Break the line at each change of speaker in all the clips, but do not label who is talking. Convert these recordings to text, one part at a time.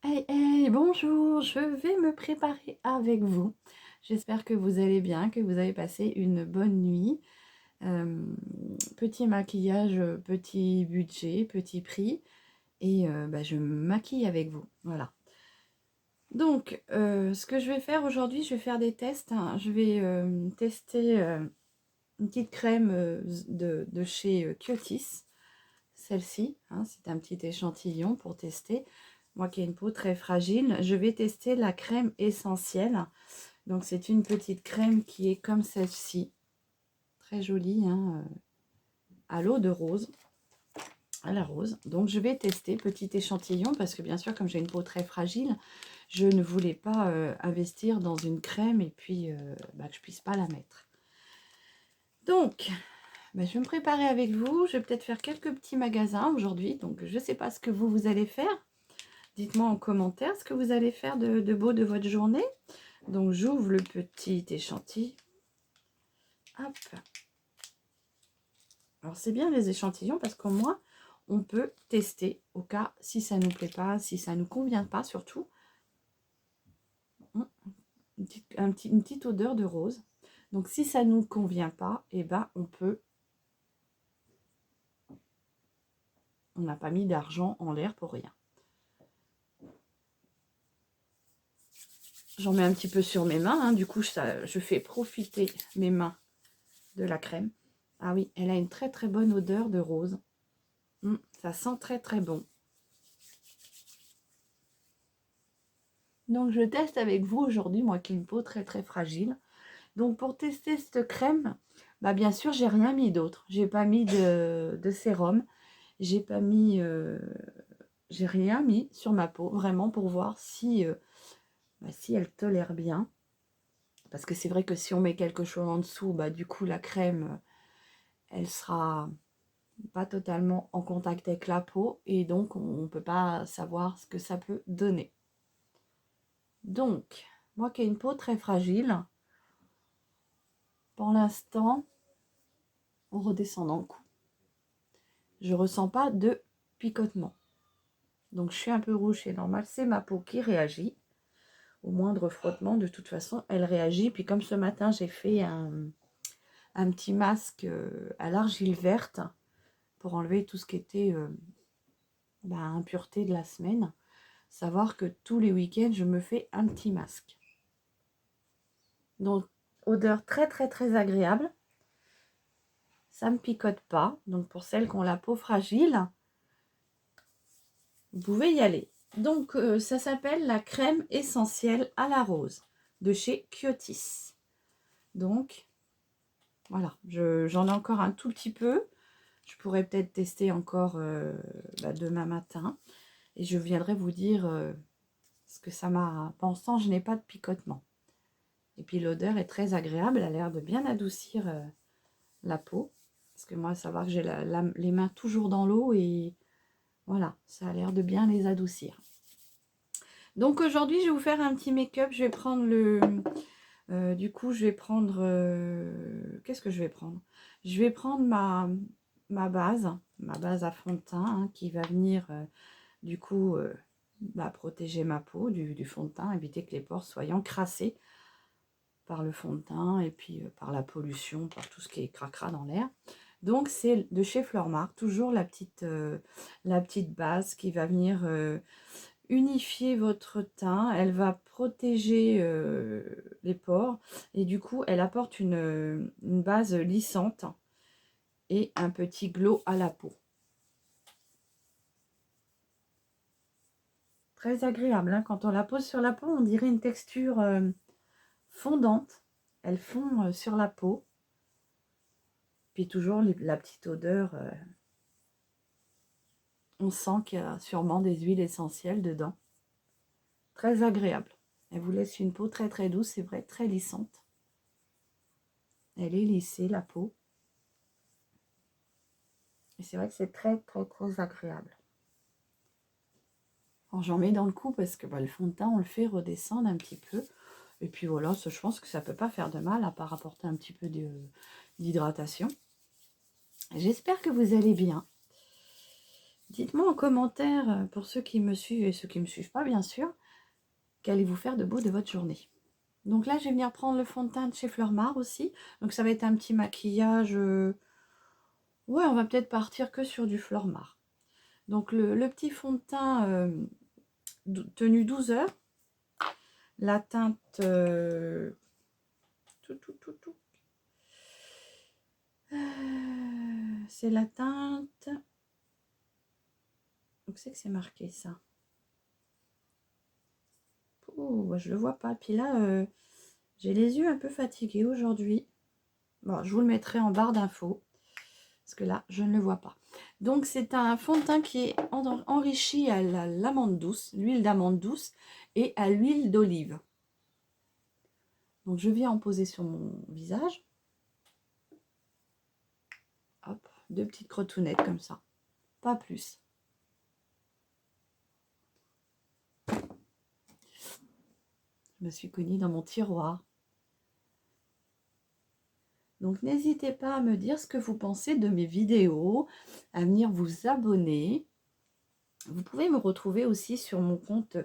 Hey, hey, bonjour, je vais me préparer avec vous. J'espère que vous allez bien, que vous avez passé une bonne nuit. Euh, Petit maquillage, petit budget, petit prix. Et je me maquille avec vous. Voilà. Donc, ce que je vais faire aujourd'hui, je vais faire des tests, hein. Je vais tester une petite crème de chez Kiotis. Celle-ci, hein, c'est un petit échantillon pour tester. Moi qui ai une peau très fragile, je vais tester la crème essentielle. Donc c'est une petite crème qui est comme celle-ci. Très jolie, hein, à l'eau de rose. À la rose. Donc je vais tester petit échantillon parce que bien sûr comme j'ai une peau très fragile, je ne voulais pas investir dans une crème et puis que je puisse pas la mettre. Donc je vais me préparer avec vous. Je vais peut-être faire quelques petits magasins aujourd'hui. Donc je ne sais pas ce que vous allez faire. Dites-moi en commentaire ce que vous allez faire de beau de votre journée. Donc j'ouvre le petit échantillon. Hop. Alors c'est bien les échantillons parce qu'au moins on peut tester au cas si ça ne nous plaît pas, si ça ne nous convient pas surtout. Une petite odeur de rose. Donc si ça ne nous convient pas, et ben on n'a pas mis d'argent en l'air pour rien. J'en mets un petit peu sur mes mains, hein. Du coup je fais profiter mes mains de la crème. Ah oui, elle a une très très bonne odeur de rose. Ça sent très très bon. Donc je teste avec vous aujourd'hui, moi qui ai une peau très très fragile. Donc pour tester cette crème, bien sûr j'ai rien mis d'autre. J'ai pas mis de sérum. J'ai pas mis... j'ai rien mis sur ma peau, vraiment pour voir si elle tolère bien. Parce que c'est vrai que si on met quelque chose en dessous, du coup la crème, elle sera pas totalement en contact avec la peau. Et donc on ne peut pas savoir ce que ça peut donner. Donc, moi qui ai une peau très fragile, pour l'instant, en redescendant le cou, je ressens pas de picotement. Donc je suis un peu rouge, c'est normal, c'est ma peau qui réagit. Au moindre frottement, de toute façon, elle réagit. Puis comme ce matin, j'ai fait un petit masque à l'argile verte pour enlever tout ce qui était impureté de la semaine. Savoir que tous les week-ends, je me fais un petit masque. Donc, odeur très très très agréable. Ça ne me picote pas. Donc, pour celles qui ont la peau fragile, vous pouvez y aller. Donc, ça s'appelle la crème essentielle à la rose de chez Kiotis. Donc, voilà, j'en ai encore un tout petit peu. Je pourrais peut-être tester encore demain matin. Et je viendrai vous dire ce que ça m'a... Pensant, je n'ai pas de picotement. Et puis l'odeur est très agréable. Elle a l'air de bien adoucir la peau. Parce que moi, savoir que j'ai les mains toujours dans l'eau et voilà, ça a l'air de bien les adoucir. Donc aujourd'hui, je vais vous faire un petit make-up. Je vais prendre le... du coup, je vais prendre... qu'est-ce que je vais prendre? Je vais prendre ma base à fond de teint, hein, qui va venir du coup protéger ma peau du fond de teint, éviter que les pores soient encrassés par le fond de teint et puis par la pollution, par tout ce qui est cracra dans l'air. Donc c'est de chez Flormar, toujours la petite base qui va venir unifier votre teint. Elle va protéger les pores et du coup elle apporte une base lissante et un petit glow à la peau. Très agréable, hein. Quand on la pose sur la peau, on dirait une texture fondante. Elle fond sur la peau. Puis toujours la petite odeur. On sent qu'il y a sûrement des huiles essentielles dedans. Très agréable. Elle vous laisse une peau très très douce, c'est vrai, très lissante. Elle est lissée, la peau. Et c'est vrai que c'est très très très agréable. J'en mets dans le cou parce que le fond de teint, on le fait redescendre un petit peu. Et puis voilà, je pense que ça ne peut pas faire de mal à part apporter un petit peu d'hydratation. J'espère que vous allez bien. Dites-moi en commentaire, pour ceux qui me suivent et ceux qui ne me suivent pas, bien sûr, qu'allez-vous faire de beau de votre journée. Donc là, je vais venir prendre le fond de teint de chez Fleurmar aussi. Donc ça va être un petit maquillage. Ouais, on va peut-être partir que sur du Fleurmar. Donc le petit fond de teint tenu 12 heures. La teinte... c'est la teinte... Où c'est que c'est marqué ça? Oh, je le vois pas. Puis là, j'ai les yeux un peu fatigués aujourd'hui. Bon, je vous le mettrai en barre d'infos. Parce que là, je ne le vois pas. Donc, c'est un fond de teint qui est enrichi à l'amande douce, l'huile d'amande douce et à l'huile d'olive. Donc, je viens en poser sur mon visage. Hop, 2 petites crotounettes comme ça. Pas plus. Je me suis cognée dans mon tiroir. Donc, n'hésitez pas à me dire ce que vous pensez de mes vidéos, à venir vous abonner. Vous pouvez me retrouver aussi sur mon compte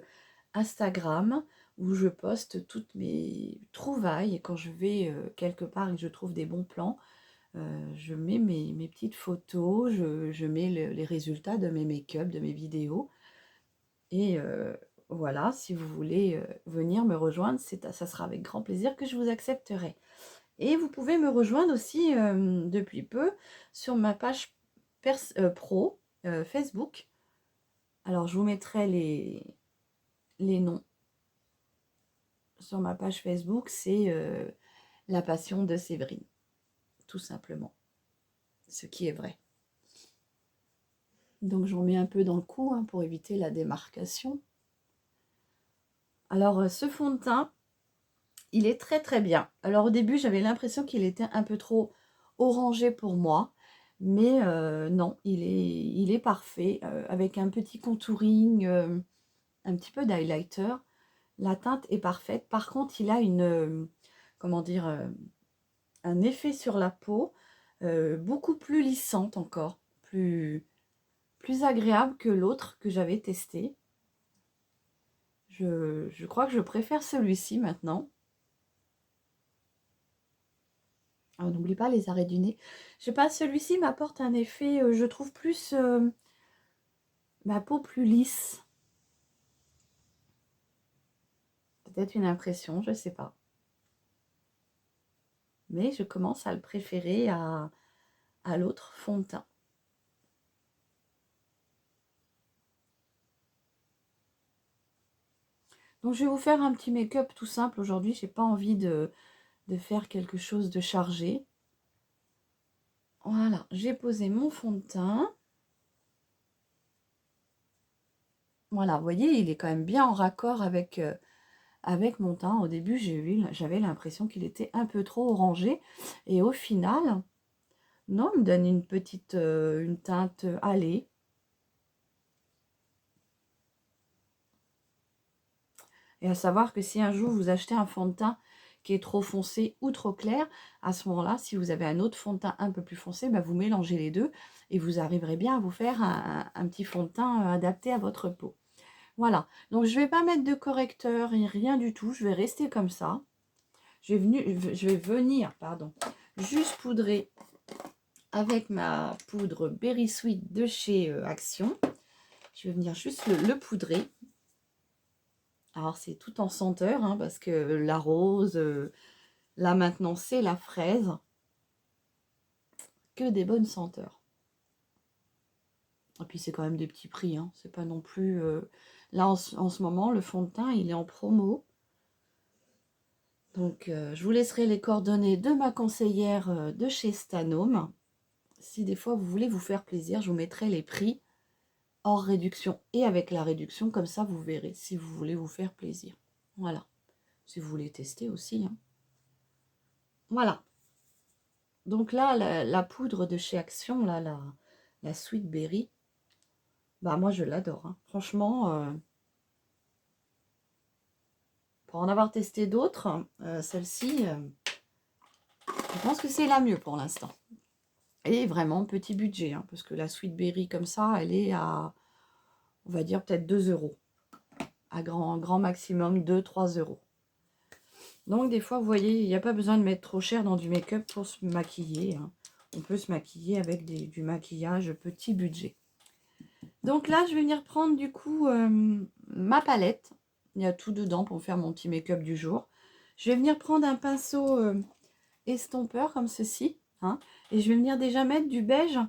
Instagram où je poste toutes mes trouvailles. Et quand je vais quelque part et que je trouve des bons plans, je mets mes petites photos, je mets les résultats de mes make-up, de mes vidéos. Et voilà, si vous voulez venir me rejoindre, ça sera avec grand plaisir que je vous accepterai. Et vous pouvez me rejoindre aussi depuis peu sur ma page pro Facebook. Alors, je vous mettrai les noms sur ma page Facebook. C'est La Passion de Séverine, tout simplement. Ce qui est vrai. Donc, je vous mets un peu dans le coup pour éviter la démarcation. Alors, ce fond de teint, il est très très bien. Alors, au début, j'avais l'impression qu'il était un peu trop orangé pour moi. Mais non, il est parfait. Avec un petit contouring, un petit peu d'highlighter. La teinte est parfaite. Par contre, il a comment dire, un effet sur la peau beaucoup plus lissante encore, plus agréable que l'autre que j'avais testé. Je crois que je préfère celui-ci maintenant. On n'oublie pas les arrêts du nez. Je sais pas, celui-ci m'apporte un effet, je trouve plus ma peau plus lisse. Peut-être une impression, je sais pas. Mais je commence à le préférer à l'autre fond de teint. Donc je vais vous faire un petit make-up tout simple aujourd'hui. J'ai pas envie de faire quelque chose de chargé. Voilà, j'ai posé mon fond de teint. Voilà, vous voyez, il est quand même bien en raccord avec mon teint. Au début, j'avais l'impression qu'il était un peu trop orangé. Et au final, non, il me donne une petite une teinte allée. Et à savoir que si un jour vous achetez un fond de teint qui est trop foncé ou trop clair, à ce moment-là, si vous avez un autre fond de teint un peu plus foncé, bah, vous mélangez les deux et vous arriverez bien à vous faire un petit fond de teint adapté à votre peau. Voilà, donc je ne vais pas mettre de correcteur et rien du tout, je vais rester comme ça. Je vais venir juste poudrer avec ma poudre Berry Sweet de chez Action. Je vais venir juste le poudrer. Alors c'est tout en senteur, parce que la rose, là maintenant c'est la fraise. Que des bonnes senteurs. Et puis c'est quand même des petits prix, c'est pas non plus... Là en ce moment, le fond de teint, il est en promo. Donc je vous laisserai les coordonnées de ma conseillère de chez Stanome. Si des fois vous voulez vous faire plaisir, je vous mettrai les prix hors réduction et avec la réduction, comme ça vous verrez si vous voulez vous faire plaisir. Voilà, si vous voulez tester aussi. Voilà. Donc là, la poudre de chez Action, là, la Sweet Berry, bah moi je l'adore. Franchement, pour en avoir testé d'autres, celle-ci, je pense que c'est la mieux pour l'instant. Et vraiment petit budget, hein, parce que la Sweet Berry comme ça, elle est à, on va dire peut-être 2 euros. À grand maximum 2-3 euros. Donc des fois, vous voyez, il n'y a pas besoin de mettre trop cher dans du make-up pour se maquiller, hein. On peut se maquiller avec du maquillage petit budget. Donc là, je vais venir prendre du coup ma palette. Il y a tout dedans pour faire mon petit make-up du jour. Je vais venir prendre un pinceau estompeur comme ceci, hein, et je vais venir déjà mettre du beige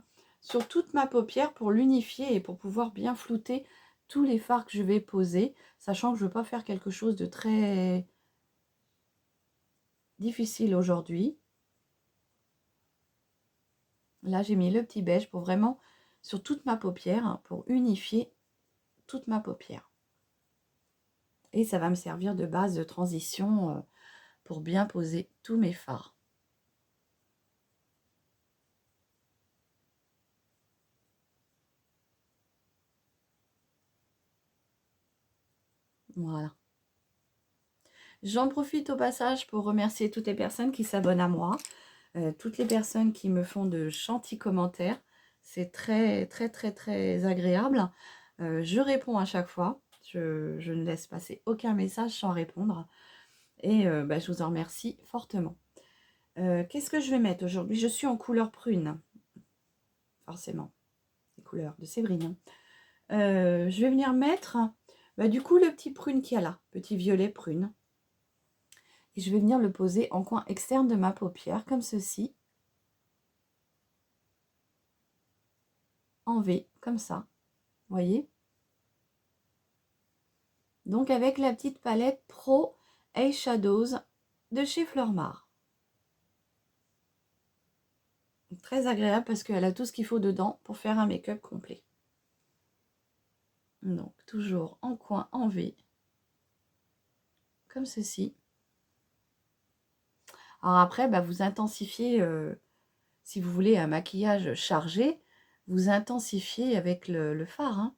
sur toute ma paupière pour l'unifier et pour pouvoir bien flouter tous les fards que je vais poser, sachant que je ne veux pas faire quelque chose de très difficile aujourd'hui. Là, j'ai mis le petit beige pour vraiment sur toute ma paupière, hein, pour unifier toute ma paupière. Et ça va me servir de base de transition pour bien poser tous mes fards. Voilà. J'en profite au passage pour remercier toutes les personnes qui s'abonnent à moi, toutes les personnes qui me font de gentils commentaires. C'est très, très, très, très agréable. Je réponds à chaque fois. Je ne laisse passer aucun message sans répondre. Et je vous en remercie fortement. Qu'est-ce que je vais mettre aujourd'hui? Je suis en couleur prune, forcément. Les couleurs de Séverine. Je vais venir mettre du coup le petit prune qu'il y a là, petit violet prune. Et je vais venir le poser en coin externe de ma paupière, comme ceci. En V, comme ça. Vous voyez? Donc avec la petite palette Pro Eyeshadows de chez Fleurmar. Très agréable parce qu'elle a tout ce qu'il faut dedans pour faire un make-up complet. Donc toujours en coin en V. Comme ceci. Alors après, vous intensifiez, si vous voulez un maquillage chargé, vous intensifiez avec le fard. Hein.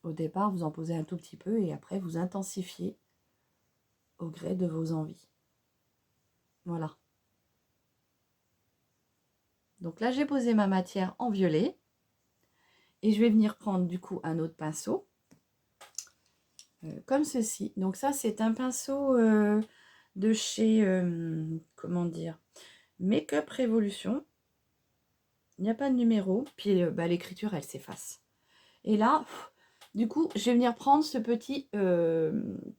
Au départ, vous en posez un tout petit peu et après, vous intensifiez au gré de vos envies. Voilà. Donc là, j'ai posé ma matière en violet. Et je vais venir prendre du coup un autre pinceau. Comme ceci. Donc ça, c'est un pinceau de chez, comment dire, Make-up Révolution. Il n'y a pas de numéro. Puis l'écriture, elle s'efface. Et là, du coup, je vais venir prendre ce petit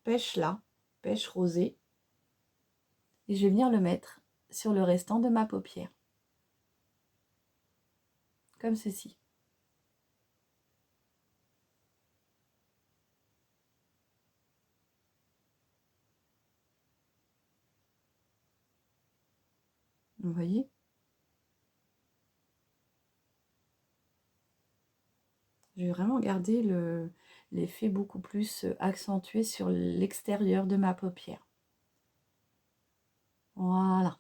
pêche là, pêche rosé. Et je vais venir le mettre sur le restant de ma paupière. Comme ceci. Vous voyez? Je vais vraiment garder l'effet beaucoup plus accentué sur l'extérieur de ma paupière. Voilà.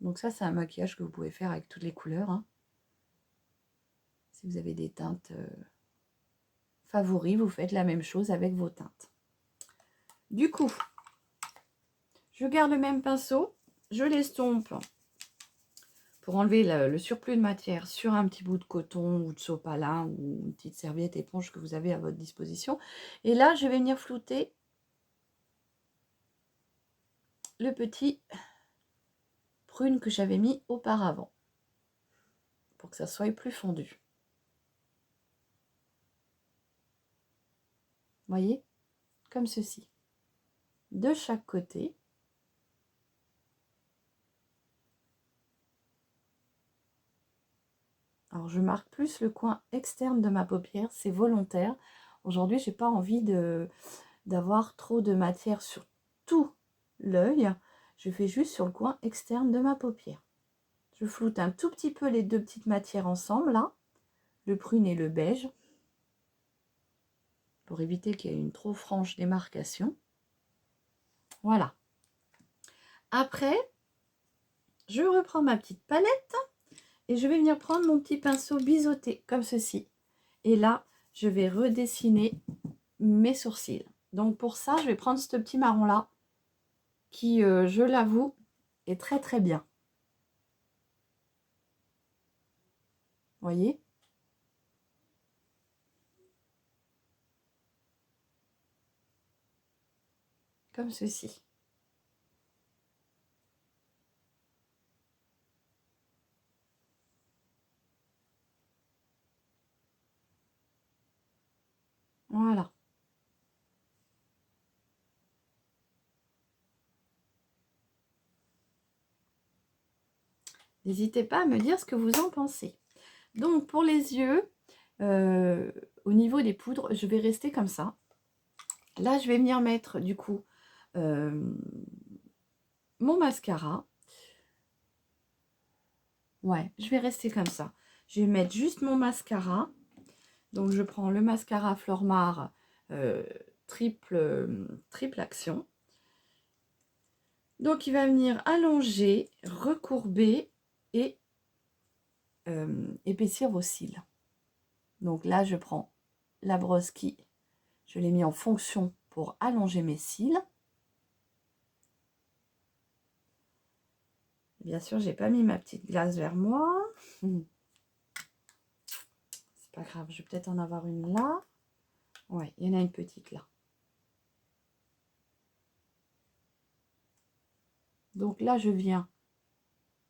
Donc ça, c'est un maquillage que vous pouvez faire avec toutes les couleurs. Hein. Si vous avez des teintes favoris, vous faites la même chose avec vos teintes. Du coup, je garde le même pinceau, je l'estompe pour enlever le surplus de matière sur un petit bout de coton ou de sopalin ou une petite serviette éponge que vous avez à votre disposition. Et là, je vais venir flouter le petit prune que j'avais mis auparavant pour que ça soit plus fondu. Voyez, comme ceci. De chaque côté. Alors, je marque plus le coin externe de ma paupière, c'est volontaire. Aujourd'hui, je n'ai pas envie d'avoir trop de matière sur tout l'œil. Je fais juste sur le coin externe de ma paupière. Je floute un tout petit peu les deux petites matières ensemble, là, le prune et le beige, pour éviter qu'il y ait une trop franche démarcation. Voilà. Après, je reprends ma petite palette et je vais venir prendre mon petit pinceau biseauté, comme ceci. Et là, je vais redessiner mes sourcils. Donc pour ça, je vais prendre ce petit marron là qui, je l'avoue, est très très bien. Voyez? Comme ceci. Voilà. N'hésitez pas à me dire ce que vous en pensez. Donc, pour les yeux, au niveau des poudres, je vais rester comme ça. Là, je vais venir mettre, du coup, mon mascara. Ouais, je vais rester comme ça. Je vais mettre juste mon mascara. Donc, je prends le mascara Flormar triple action. Donc, il va venir allonger, recourber et épaissir vos cils. Donc là, je prends la brosse qui, je l'ai mis en fonction pour allonger mes cils. Bien sûr, j'ai pas mis ma petite glace vers moi. C'est pas grave, je vais peut-être en avoir une là. Ouais, il y en a une petite là. Donc là, je viens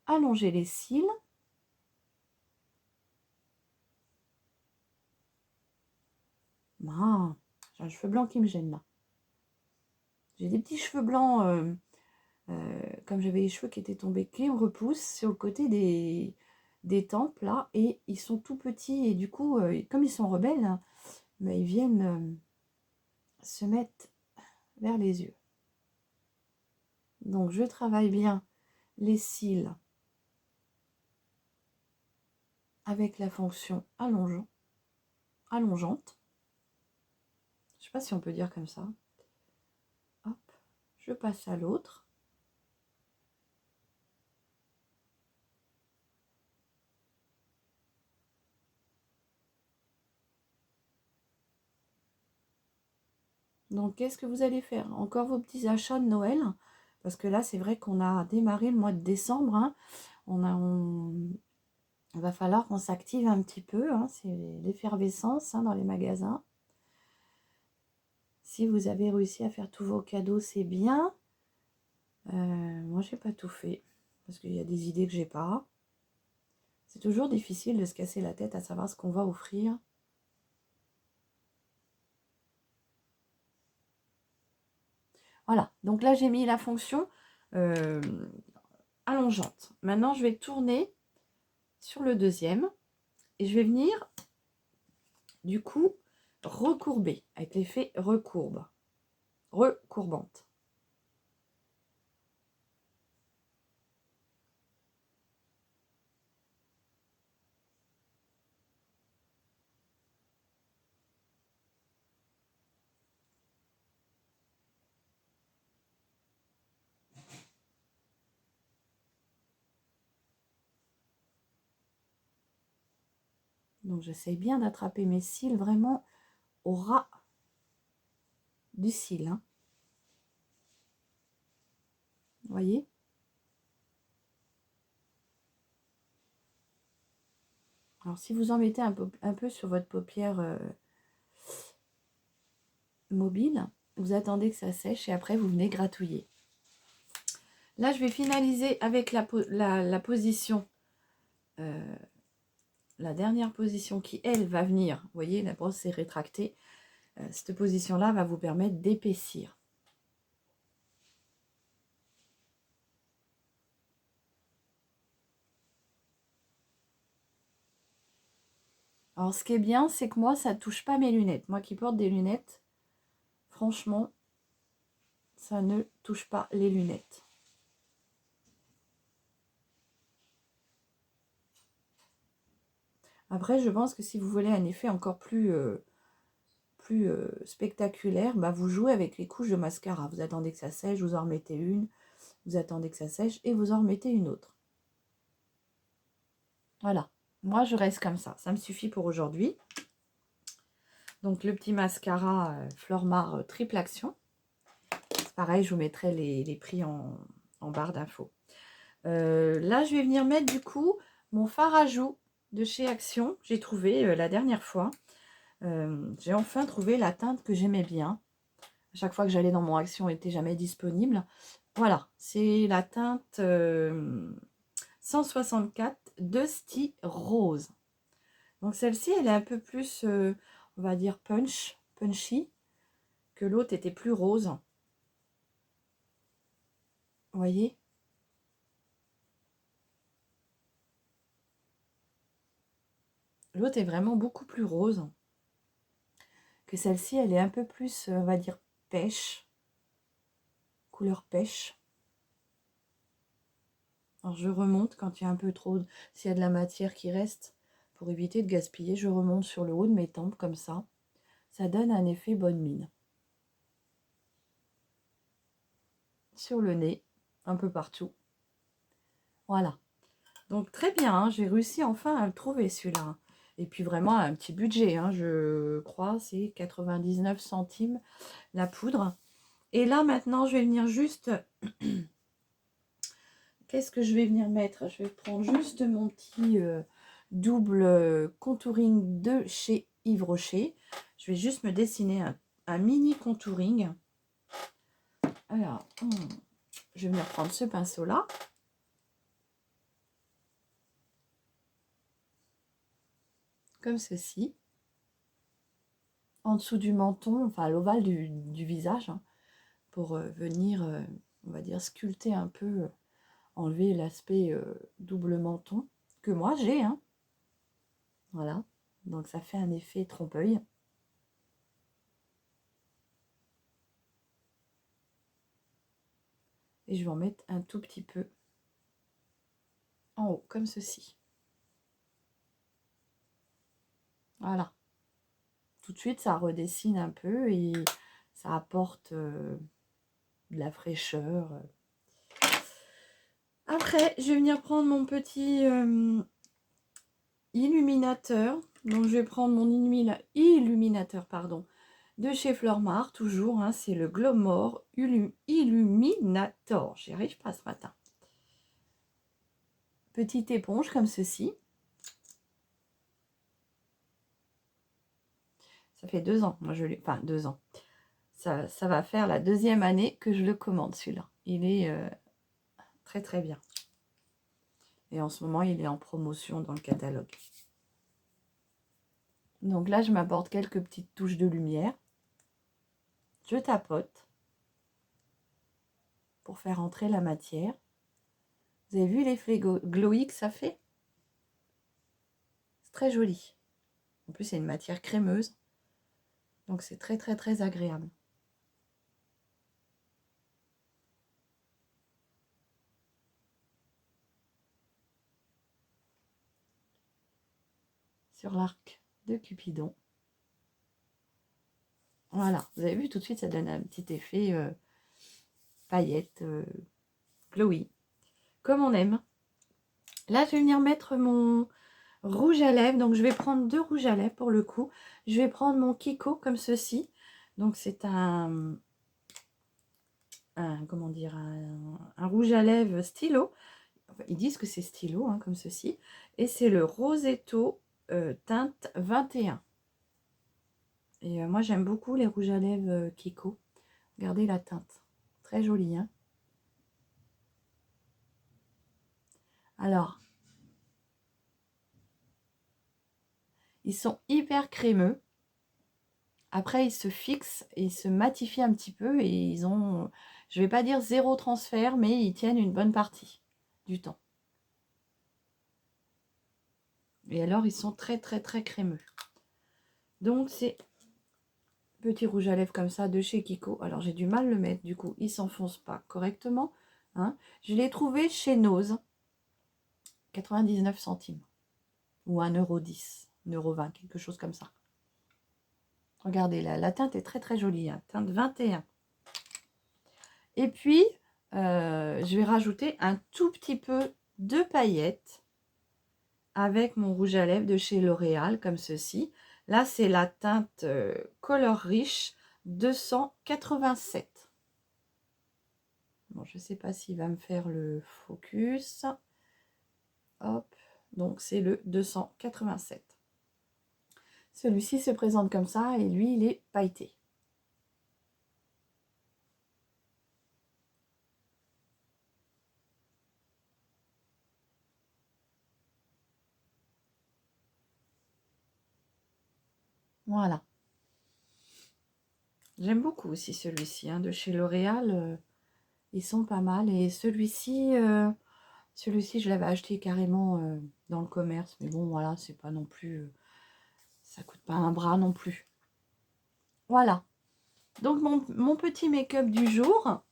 allonger les cils. Ah, j'ai un cheveu blanc qui me gêne là. J'ai des petits cheveux blancs, comme j'avais les cheveux qui étaient tombés clé en repousse sur le côté des tempes là. Et ils sont tout petits et du coup, comme ils sont rebelles, hein, mais ils viennent se mettre vers les yeux. Donc je travaille bien les cils avec la fonction allongeante. Je ne sais pas si on peut dire comme ça. Hop, je passe à l'autre. Donc qu'est-ce que vous allez faire? Encore vos petits achats de Noël? Parce que là, c'est vrai qu'on a démarré le mois de décembre. Hein. Il va falloir qu'on s'active un petit peu. Hein. C'est l'effervescence dans les magasins. Si vous avez réussi à faire tous vos cadeaux, c'est bien. Moi, j'ai pas tout fait. Parce qu'il y a des idées que j'ai pas. C'est toujours difficile de se casser la tête à savoir ce qu'on va offrir. Voilà, donc là j'ai mis la fonction allongeante. Maintenant je vais tourner sur le deuxième et je vais venir du coup recourber avec l'effet recourbante. Donc j'essaie bien d'attraper mes cils vraiment au ras du cil. Hein. Vous voyez? Alors si vous en mettez un peu sur votre paupière mobile, vous attendez que ça sèche et après vous venez gratouiller. Là je vais finaliser avec la position, la dernière position qui elle va venir, vous voyez la brosse est rétractée, cette position là va vous permettre d'épaissir. Alors ce qui est bien c'est que moi ça ne touche pas mes lunettes, moi qui porte des lunettes, franchement ça ne touche pas les lunettes. Après je pense que si vous voulez un effet encore plus spectaculaire, bah, vous jouez avec les couches de mascara, vous attendez que ça sèche, vous en remettez une, vous attendez que ça sèche et vous en remettez une autre. Voilà, moi je reste comme ça me suffit pour aujourd'hui. Donc le petit mascara Flormar triple action. Pareil, je vous mettrai les prix en barre d'infos. Là, je vais venir mettre du coup mon fard à joues de chez Action. J'ai trouvé la dernière fois. J'ai enfin trouvé la teinte que j'aimais bien. À chaque fois que j'allais dans mon Action, elle n'était jamais disponible. Voilà, c'est la teinte 164 Dusty Rose. Donc celle-ci, elle est un peu plus, on va dire, punchy, que l'autre était plus rose. Vous voyez? L'autre est vraiment beaucoup plus rose que celle-ci. Elle est un peu plus, on va dire, pêche. Couleur pêche. Alors je remonte quand il y a un peu trop, s'il y a de la matière qui reste, pour éviter de gaspiller, je remonte sur le haut de mes tempes comme ça. Ça donne un effet bonne mine. Sur le nez, un peu partout. Voilà. Donc très bien, hein, j'ai réussi enfin à le trouver celui-là. Et puis vraiment un petit budget, hein, je crois, c'est 99 centimes la poudre. Et là maintenant, je vais venir juste... Qu'est-ce que je vais venir mettre? Je vais prendre juste mon petit double contouring de chez Yves Rocher. Je vais juste me dessiner un mini contouring. Alors, je vais venir prendre ce pinceau-là. Comme ceci. En dessous du menton, enfin à l'ovale du visage, hein, pour venir, on va dire, sculpter un peu, enlever l'aspect double menton que moi j'ai, hein. Voilà, donc ça fait un effet trompe-l'œil. Et je vais en mettre un tout petit peu en haut, comme ceci. Voilà. Tout de suite, ça redessine un peu et ça apporte de la fraîcheur. Après, je vais venir prendre mon petit illuminateur. Donc, je vais prendre mon illuminateur, pardon, de chez Fleurmar, toujours. Hein, c'est le Glowmore Illuminator. J'y arrive pas ce matin. Petite éponge comme ceci. Ça fait 2 ans. Moi, je l'ai... Enfin, 2 ans. Ça va faire la 2e année que je le commande, celui-là. Il est très, très bien. Et en ce moment, il est en promotion dans le catalogue. Donc là, je m'apporte quelques petites touches de lumière. Je tapote pour faire entrer la matière. Vous avez vu l'effet glowy que ça fait? C'est très joli. En plus, c'est une matière crémeuse. Donc, c'est très, très, très agréable. Sur l'arc de Cupidon. Voilà. Vous avez vu, tout de suite, ça donne un petit effet paillette, glowy. Comme on aime. Là, je vais venir mettre mon rouge à lèvres. Donc, je vais prendre 2 rouges à lèvres pour le coup. Je vais prendre mon Kiko comme ceci. Donc, c'est comment dire, un rouge à lèvres stylo. Enfin, ils disent que c'est stylo, hein, comme ceci. Et c'est le Rosetto teinte 21. Et moi, j'aime beaucoup les rouges à lèvres Kiko. Regardez la teinte. Très jolie, hein. Alors, ils sont hyper crémeux. Après, ils se fixent et ils se matifient un petit peu. Et ils ont, je vais pas dire 0 transfert, mais ils tiennent une bonne partie du temps. Et alors, ils sont très, très, très crémeux. Donc, c'est petit rouge à lèvres comme ça de chez Kiko. Alors, j'ai du mal à le mettre. Du coup, il ne s'enfonce pas correctement. Hein. Je l'ai trouvé chez Nose. 99 centimes. Ou 1,10 €. 1,20 €, quelque chose comme ça. Regardez, la teinte est très, très jolie. Hein. Teinte 21. Et puis, je vais rajouter un tout petit peu de paillettes avec mon rouge à lèvres de chez L'Oréal, comme ceci. Là, c'est la teinte Color Riche 287. Bon, je ne sais pas s'il va me faire le focus. Hop, donc c'est le 287. Celui-ci se présente comme ça et lui, il est pailleté. Voilà. J'aime beaucoup aussi celui-ci, hein, de chez L'Oréal. Ils sont pas mal. Et celui-ci, je l'avais acheté carrément dans le commerce. Mais bon, voilà, c'est pas non plus... ça coûte pas un bras non plus. Voilà. Donc, mon petit make-up du jour.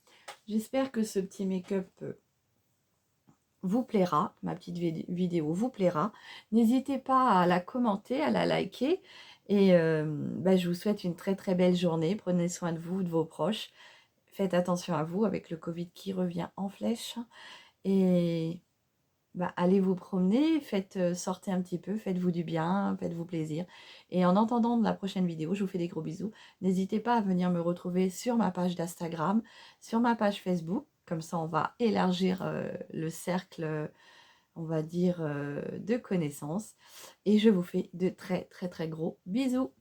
J'espère que ce petit make-up vous plaira. Ma petite vidéo vous plaira. N'hésitez pas à la commenter, à la liker. Et je vous souhaite une très très belle journée. Prenez soin de vous, de vos proches. Faites attention à vous avec le Covid qui revient en flèche. Et allez vous promener, sortez un petit peu, faites-vous du bien, faites-vous plaisir. Et en attendant la prochaine vidéo, je vous fais des gros bisous. N'hésitez pas à venir me retrouver sur ma page d'Instagram, sur ma page Facebook. Comme ça, on va élargir le cercle, on va dire, de connaissances. Et je vous fais de très très très gros bisous.